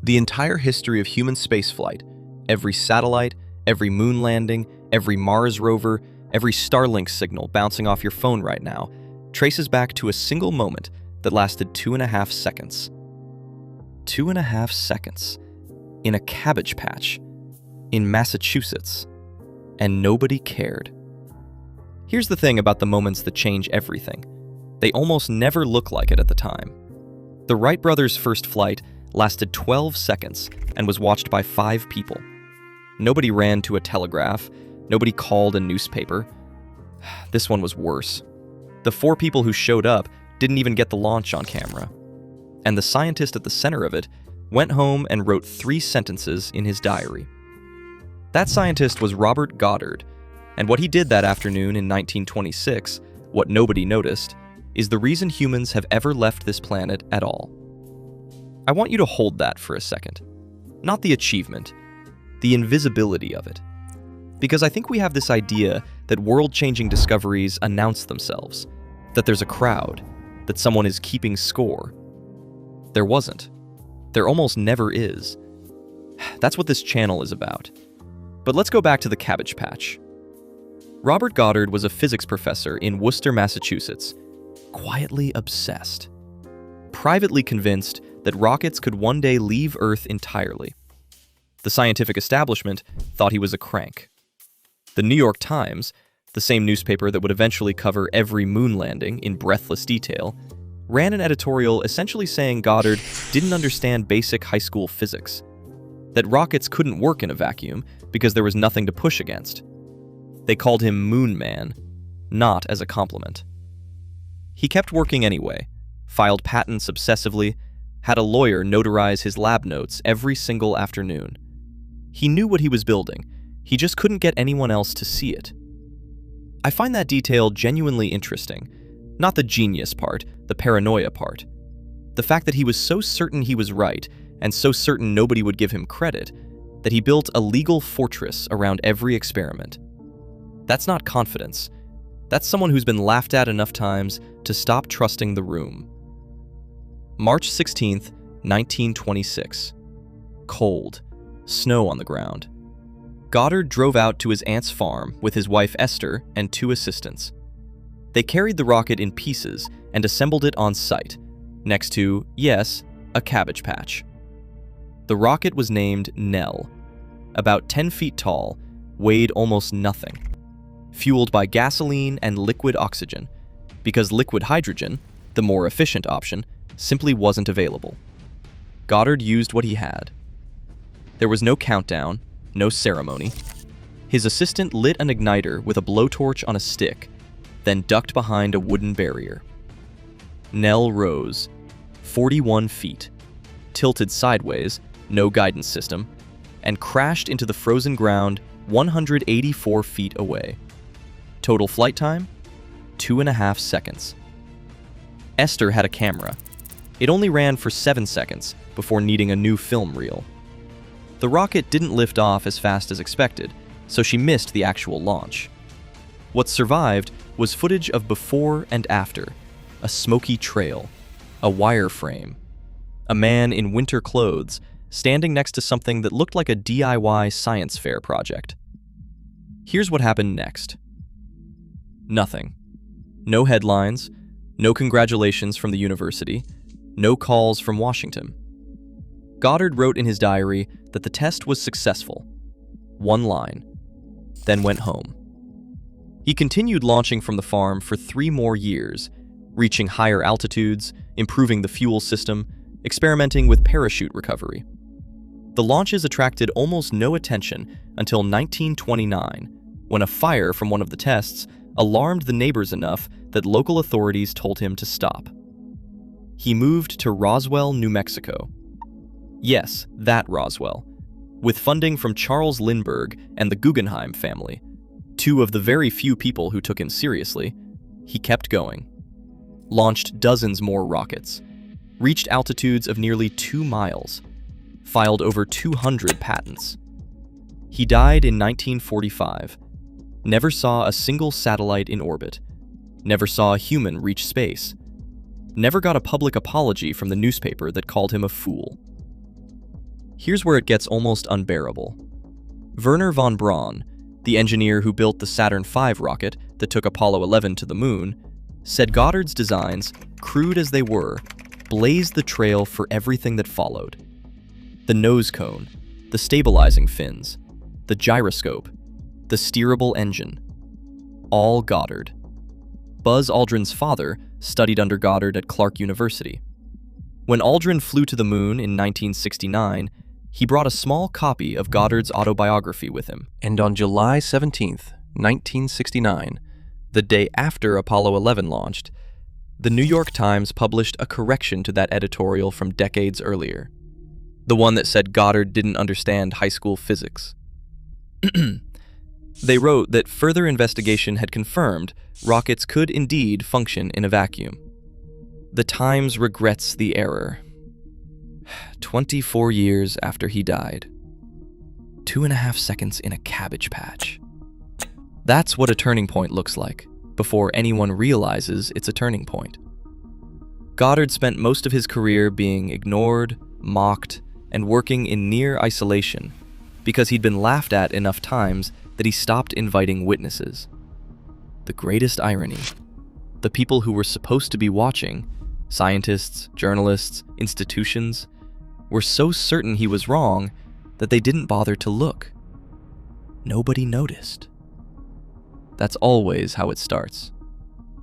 The entire history of human spaceflight, every satellite, every moon landing, every Mars rover, every Starlink signal bouncing off your phone right now, traces back to a single moment that lasted 2.5 seconds. 2.5 seconds. In a cabbage patch. In Massachusetts. And nobody cared. Here's the thing about the moments that change everything. They almost never look like it at the time. The Wright brothers' first flight lasted 12 seconds and was watched by 5 people. Nobody ran to a telegraph. Nobody called a newspaper. This one was worse. The 4 people who showed up didn't even get the launch on camera. And the scientist at the center of it went home and wrote 3 sentences in his diary. That scientist was Robert Goddard, and what he did that afternoon in 1926, what nobody noticed, is the reason humans have ever left this planet at all. I want you to hold that for a second. Not the achievement, the invisibility of it. Because I think we have this idea that world-changing discoveries announce themselves, that there's a crowd, that someone is keeping score. There wasn't. There almost never is. That's what this channel is about. But let's go back to the cabbage patch. Robert Goddard was a physics professor in Worcester, Massachusetts, quietly obsessed, privately convinced that rockets could one day leave Earth entirely. The scientific establishment thought he was a crank. The New York Times, the same newspaper that would eventually cover every moon landing in breathless detail, ran an editorial essentially saying Goddard didn't understand basic high school physics, that rockets couldn't work in a vacuum because there was nothing to push against. They called him Moon Man, not as a compliment. He kept working anyway, filed patents obsessively, had a lawyer notarize his lab notes every single afternoon. He knew what he was building, he just couldn't get anyone else to see it. I find that detail genuinely interesting, not the genius part, the paranoia part. The fact that he was so certain he was right, and so certain nobody would give him credit, that he built a legal fortress around every experiment. That's not confidence. That's someone who's been laughed at enough times to stop trusting the room. March 16th, 1926. Cold. Snow on the ground. Goddard drove out to his aunt's farm with his wife Esther and 2 assistants. They carried the rocket in pieces and assembled it on site, next to, yes, a cabbage patch. The rocket was named Nell. About 10 feet tall, weighed almost nothing. Fueled by gasoline and liquid oxygen, because liquid hydrogen, the more efficient option, simply wasn't available. Goddard used what he had. There was no countdown, no ceremony. His assistant lit an igniter with a blowtorch on a stick, then ducked behind a wooden barrier. Nell rose, 41 feet, tilted sideways, no guidance system, and crashed into the frozen ground 184 feet away. Total flight time? 2.5 seconds. Esther had a camera. It only ran for 7 seconds before needing a new film reel. The rocket didn't lift off as fast as expected, so she missed the actual launch. What survived was footage of before and after, a smoky trail, a wireframe, a man in winter clothes standing next to something that looked like a DIY science fair project. Here's what happened next. Nothing. No headlines, no congratulations from the university, no calls from Washington. Goddard wrote in his diary that the test was successful. 1 line. Then went home. He continued launching from the farm for 3 more years, reaching higher altitudes, improving the fuel system, experimenting with parachute recovery. The launches attracted almost no attention until 1929, when a fire from one of the tests alarmed the neighbors enough that local authorities told him to stop. He moved to Roswell, New Mexico. Yes, that Roswell, with funding from Charles Lindbergh and the Guggenheim family, 2 of the very few people who took him seriously. He kept going, launched dozens more rockets, reached altitudes of nearly 2 miles, filed over 200 patents. He died in 1945, never saw a single satellite in orbit, never saw a human reach space, never got a public apology from the newspaper that called him a fool. Here's where it gets almost unbearable. Wernher von Braun, the engineer who built the Saturn V rocket that took Apollo 11 to the moon, said Goddard's designs, crude as they were, blazed the trail for everything that followed. The nose cone, the stabilizing fins, the gyroscope, the steerable engine. All Goddard. Buzz Aldrin's father studied under Goddard at Clark University. When Aldrin flew to the moon in 1969, he brought a small copy of Goddard's autobiography with him. And on July 17, 1969, the day after Apollo 11 launched, the New York Times published a correction to that editorial from decades earlier. The one that said Goddard didn't understand high school physics. They wrote that further investigation had confirmed rockets could indeed function in a vacuum. The Times regrets the error. 24 years after he died. 2.5 seconds in a cabbage patch. That's what a turning point looks like, before anyone realizes it's a turning point. Goddard spent most of his career being ignored, mocked, and working in near isolation because he'd been laughed at enough times that he stopped inviting witnesses. The greatest irony: the people who were supposed to be watching, scientists, journalists, institutions, were so certain he was wrong that they didn't bother to look. Nobody noticed. That's always how it starts.